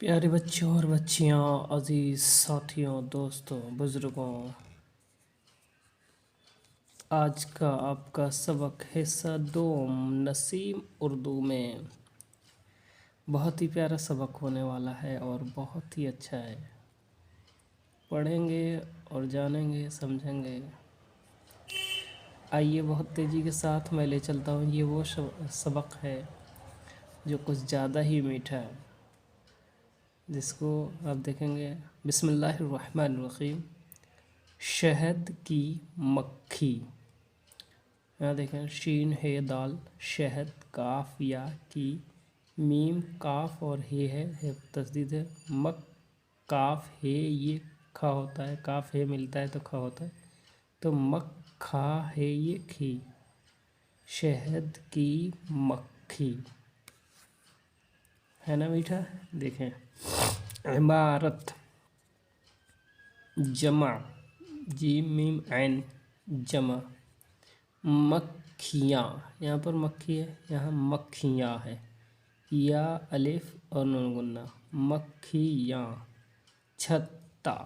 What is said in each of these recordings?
प्यारे बच्चों और बच्चियाँ, अजीज़ साथियों, दोस्तों, बुज़ुर्गों, आज का आपका सबक हिस्सा 2 नसीम उर्दू में बहुत ही प्यारा सबक होने वाला है और बहुत ही अच्छा है। पढ़ेंगे और जानेंगे, समझेंगे। आइए बहुत तेज़ी के साथ मैं ले चलता हूँ। ये वो सबक है जो कुछ ज़्यादा ही मीठा है, जिसको आप देखेंगे। बिस्मिल्लाहिर्रहमानिर्रहीम। शहद की मक्खी। यहाँ देखें, शीन है दाल, शहद, काफ या की, मीम काफ और है तस्दीद है, मक काफ है ये खा होता है, काफ है मिलता है तो खा होता है, तो मक खा है ये खी। शहद की मक्खी है ना मीठा। देखें, इमारत, जमा, जीम मीम ऐन, जमा। मक्खियाँ, यहाँ पर मक्खी है, यहाँ मक्खियाँ है, या अलिफ और नून गुन्ना, मक्खियाँ। छत्ता,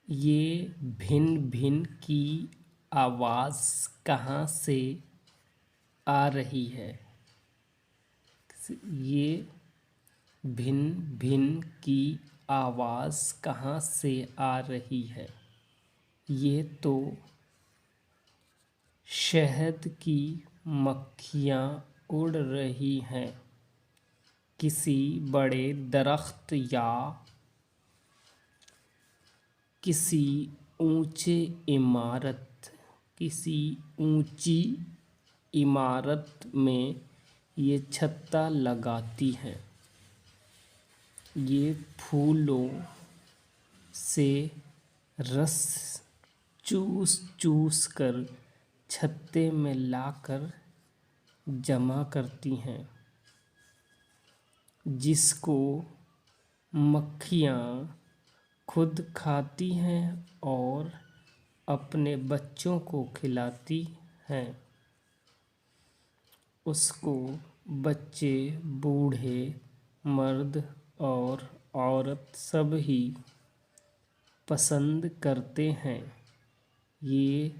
ये भिन भिन की आवाज़ कहाँ से आ रही है। ये भिन भिन की आवाज़ कहाँ से आ रही है। ये तो शहद की मक्खियाँ उड़ रही हैं किसी बड़े दरख्त या किसी ऊंची इमारत में ये छत्ता लगाती हैं। ये फूलों से रस चूस चूस कर छत्ते में लाकर जमा करती हैं, जिसको मक्खियाँ खुद खाती हैं और अपने बच्चों को खिलाती हैं। उसको बच्चे, बूढ़े, मर्द और औरत सब ही पसंद करते हैं। ये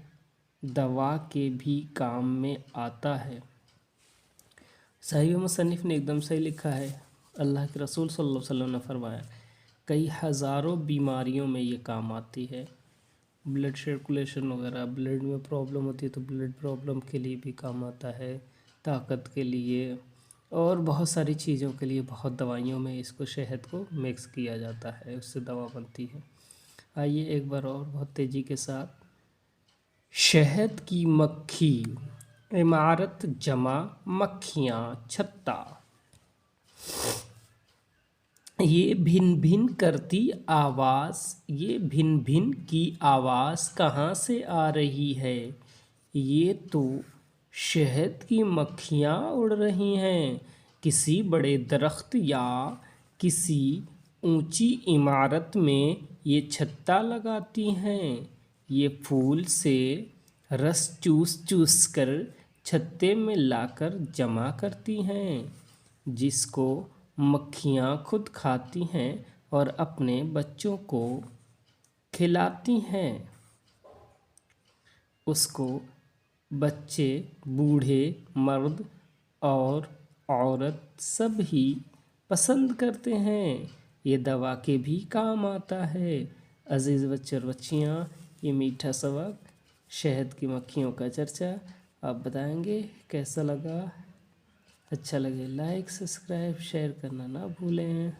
दवा के भी काम में आता है। साहिब मुसन्निफ़ ने एकदम सही लिखा है। अल्लाह के रसूल सल्लल्लाहु अलैहि वसल्लम ने फरमाया, कई हज़ारों बीमारियों में ये काम आती है। ब्लड सर्कुलेशन वगैरह, ब्लड में प्रॉब्लम होती है तो ब्लड प्रॉब्लम के लिए भी काम आता है, ताकत के लिए और बहुत सारी चीज़ों के लिए। बहुत दवाइयों में इसको, शहद को मिक्स किया जाता है, उससे दवा बनती है। आइए एक बार और बहुत तेज़ी के साथ। शहद की मक्खी, इमारत, जमा, मक्खियाँ, छत्ता। ये भिन भिन की आवाज़ कहाँ से आ रही है। ये तो शहद की मक्खियाँ उड़ रही हैं किसी बड़े दरख्त या किसी ऊंची इमारत में ये छत्ता लगाती हैं। ये फूल से रस चूस चूस कर छत्ते में लाकर जमा करती हैं, जिसको मक्खियाँ खुद खाती हैं और अपने बच्चों को खिलाती हैं। उसको बच्चे, बूढ़े, मर्द और औरत सब ही पसंद करते हैं। ये दवा के भी काम आता है। अजीज़ बच्चे और बच्चियाँ, ये मीठा सबक, शहद की मक्खियों का चर्चा, आप बताएंगे कैसा लगा। अच्छा लगे लाइक, सब्सक्राइब, शेयर करना ना भूलें।